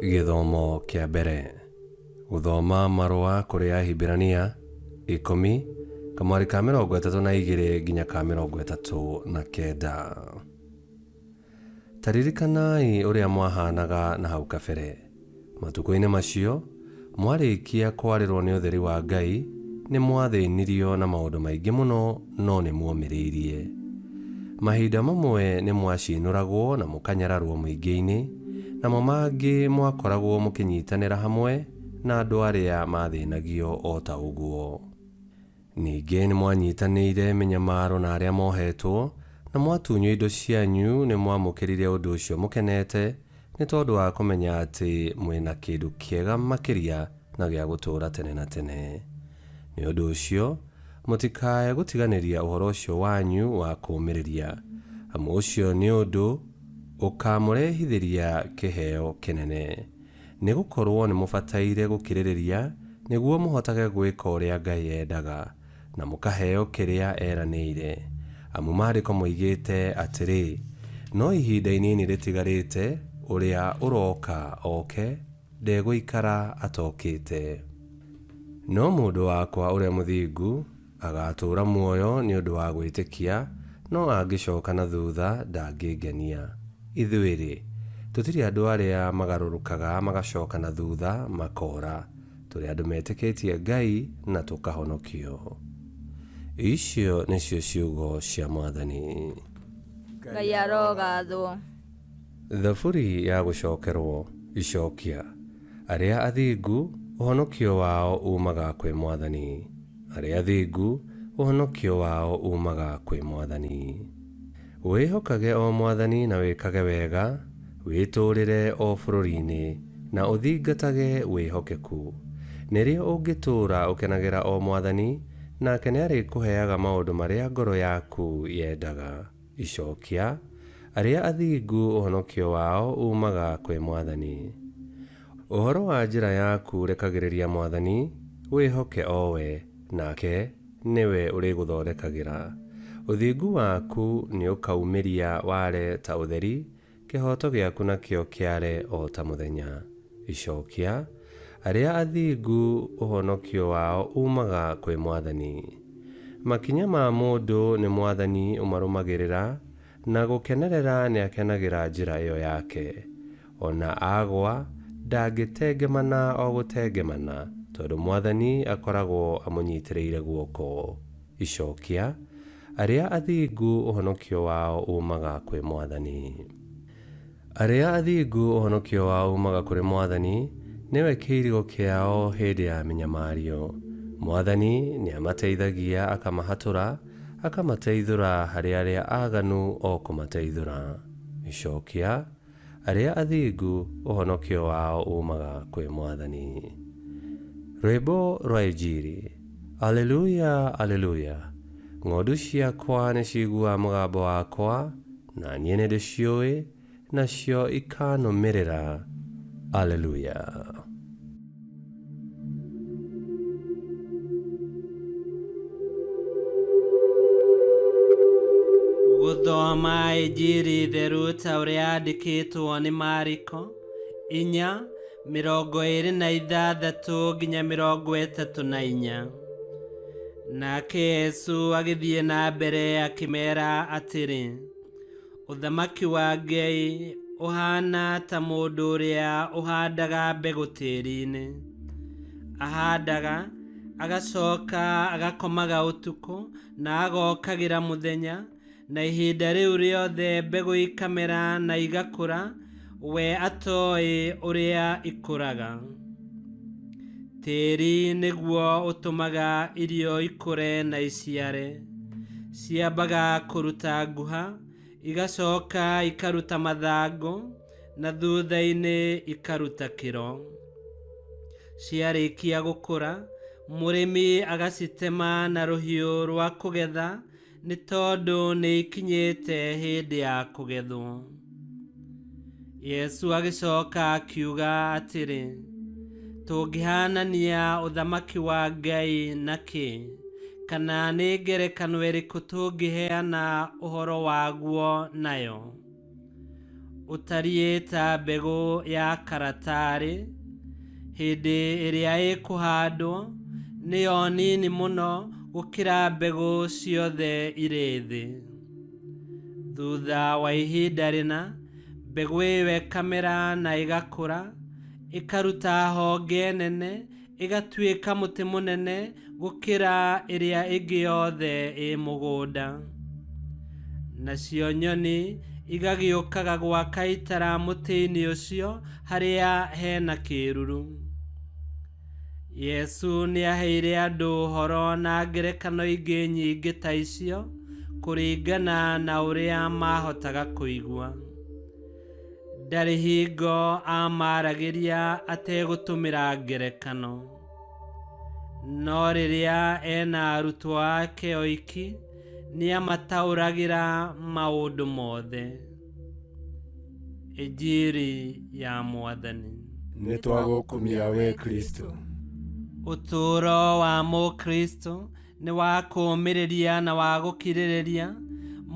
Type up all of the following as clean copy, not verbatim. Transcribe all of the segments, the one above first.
Githomo kia mbere. Guthoma marua kuri Ahibirania 10 kamwari ka 32 nginya ka 39. Taririkanai uria mwahanaga na hau kabere. Matuko-ini macio mwarikia kwarirwo ni utheri wa Ngai ni mwathĩnirio na maundu maingi muno no ni muomiririe. Mahinda mamwe ni mwacinuragwo na mukanyararwo muingi-ini, namo mangi mwakoragwo mukinyitanira hamwe na andu aria mathĩnagio o ta uguo. Ningi ni mwanyitanĩire minyamaro na aria mohetwo na mwatunywo indo cianyu ni mwamũkĩrire undu ucio mukenete ni tondu wa kumenya ati mwina kindu kiega makiria na gĩa gũtũra tene na tene. Ni undu ucio mutikae gutiganiria uhoro ucio wanyu wa kuumiriria, amu ucio ni undu ukamurehithiria kiheo kinene. Ni gukorwo ni mubataire gukiririria niguo muhotage gwika uria Ngai endaga na mukaheo kiria eranĩire, amu mariko moigite atiri no ihinda inini ritigarite uria uroka oke ndegũikara atokite. No mundu wakwa uria muthingu agatura muoyo ni undu wa gwitikia, no angicoka na thutha ndangĩngenia. Ithuĩrĩ tutiri andu aria magarurukaga magacoka na thutha makora, turi andu metĩkĩtie Ngai na tukahonokio. Icio nicio ciugo cia Mwathani. Ngai arogathwo. Thaburi ya gucokerwo icokia. Aria athingu uhonokio wao umaga kwi Mwathani. Aria athingu uhonokio wao umaga kwi Mwathani. Wihokage o Mwathani na wikage wega, witurire o bururi-ini na uthingatage wihokeku. Nirio ungitura ukenagira o Mwathani, nake niarikuheaga maundu maria ngoro yaku yendaga. Icokia. Aria athingu uhonokio wao umaga kwi Mwathani. Uhoro wa njira yaku rekagiriria Mwathani, wihoke owe, nake niwe uriguthondekagira. Uthingu waku ni ukaumiria ware ta utheri, kihoto giaku nakio kiare o ta muthenya. Icokia. Aria athingu uhonokio wao umaga kwi Mwathani. Makinya ma mundu ni Mwathani umarumagirira, na gukenerera ni akenagira njira iyo yake. Ona agwa ndangitengemana o gutengemana, tondu Mwathani akoragwo amunyitiriire guoko. Icokia. Aria athingu uhonokio wao umaga kwi Mwathani. Aria athingu uhonokio wao umaga kuri Mwathani niwe kiirigo kiao hindi ya minyamario. Mwathani ni amateithagia akamahatura, akamateithura hari aria aganu o kumateithura. Icokia. Aria athingu uhonokio wao umaga kwi Mwathani. Rwimbo rwa Injili. Alleluia, alleluia. Ng'ondu ciakwa ni ciguaga mugambo wakwa, na niĩ nĩ ndĩciũĩ, nacio ikanũmĩrĩra. Alleluia. Guthoma Injili theru ta ũrĩa yandĩkĩtwo nĩ Mariko 4:26 nginya 34. Nake Yesu agĩthiĩ na mbere akĩmeera atĩrĩ, ũthamaki wa Ngai ũhana ta mũndũ ũrĩa ũhandaga mbegũ tĩĩri-inĩ. Ahandaga, agacoka agakomaga ũtukũ na agokagĩra mũthenya, na ihinda rĩu rĩothe mbegũ ikamera na igakũra, we atoĩ ũrĩa ikũraga. Tĩĩri nĩguo ũtũmaga irio ikũre na iciare. Ciambaga kũruta nguha, igacoka ikaruta mathangũ, na thutha-inĩ ikaruta kĩro. Ciarĩkia gũkũra, mũrĩmi agacitema na rũhiũ rwa kũgetha, nĩ tondũ nĩ ikinyĩte hĩndĩ ya kũgethwo. Yesu agĩcoka akiuga atĩrĩ, tũngĩhanania ũthamaki wa Ngai nakĩ? Kana nĩ ngerekano ĩrĩkũ tũngĩheana ũhoro waguo nayo? utariĩ ta mbegũ ya karatarĩ hĩndĩ ĩrĩa ĩkũhandwo nĩyo nini mũno gũkĩra mbegũ ciothe irĩ thĩ. Thutha wa ihinda rĩna mbegũ ĩyo ĩkamera na ĩgakũra, ĩkaruta honge nene, ĩgatuĩka mũtĩ mũnene gũkĩra ĩrĩa ĩngĩ yothe ĩ mũgũnda. Nacio nyoni igagĩũkaga gwaka itara mũtĩ-inĩ ũcio harĩa hena kĩruru. Yesu nĩaheire andũ ũhoro na ngerekano ingĩ nyingĩ ta icio kũringana na ũrĩa mahotaga kũigua. Ndarĩ hingo amaragĩria ategũtũmĩra ngerekano. No rĩrĩa ena arutwo ake oiki nĩamataũragĩra maũndũ mothe. Injiri ya Mwathani. Nĩtwagũkumia we Kristo. Ũtũũro wa Mũkristo nĩ wa kũũmĩrĩria na wa gũkirĩrĩria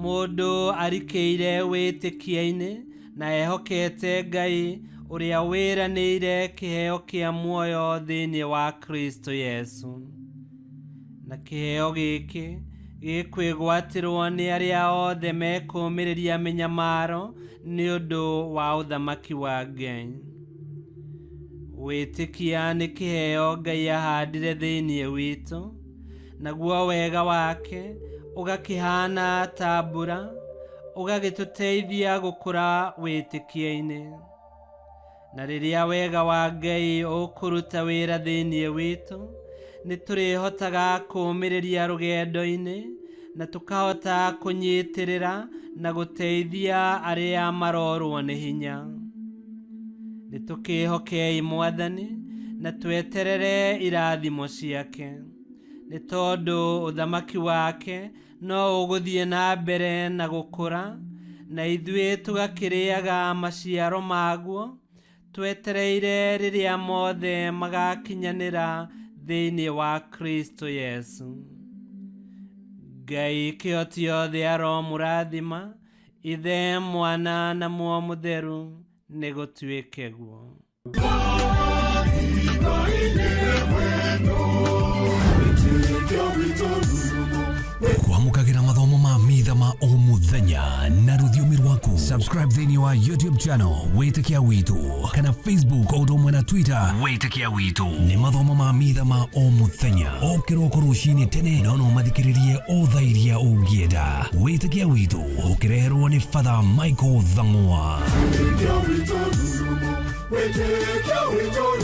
mũndũ arikĩire wĩtĩkia-inĩ na ehokete Ngai ũrĩa wĩranĩire kĩheo kĩa muoyo thĩinĩ wa Kristo Yesu. Na kĩheo gĩkĩ gĩkwĩgwatĩrwo nĩ arĩa othe mekũũmĩrĩria mĩnyamaro nĩ ũndũ wa ũthamaki wa Ngai. Wĩtĩkia nĩ kĩheo Ngai ahandire thĩinĩ witũ, naguo wega wake ũgakĩhana ta mbura, ũgagĩtũteithia gũkũra wĩtĩkia-inĩ. Na rĩrĩa wega wa Ngai ũkũruta wĩra thĩinĩ witũ, nĩtũrĩhotaga kũũmĩrĩria rũgendo-inĩ na tũkahota kũnyitĩrĩra na gũteithia arĩa marorwo nĩ hinya. Nĩtũkĩhokei Mwathani na tweterere irathimo ciake, nĩ tondũ ũthamaki wake no ũgũthiĩ na mbere na gũkũra, na ithuĩ tũgakĩrĩaga maciaro maguo twetereire rĩrĩa mothe magakinyanĩra thĩinĩ wa Kristo Yesu. Ngai kĩhoti othe aromũrathima, Ithe, Mwana na Muoyo Mũtheru, nĩ gũtuĩke guo. Kwamũkagĩra mathomo ma mitha ma o mũthenya na rũthiomi rwaku. Subscribe thĩinĩ wa YouTube channel Wĩtĩkia Witũ kana Facebook o ũndũ ũmwe na Twitter Wĩtĩkia Witũ. Nĩ mathomo ma mitha ma o mũthenya o kĩroko rũcinĩ tene, no mathikĩrĩrie o thaa iria ũngĩenda. Wĩtĩkia Witũ ũkĩreherwo nĩ Father Michael Thang'wa. Wĩtĩkia Witũ.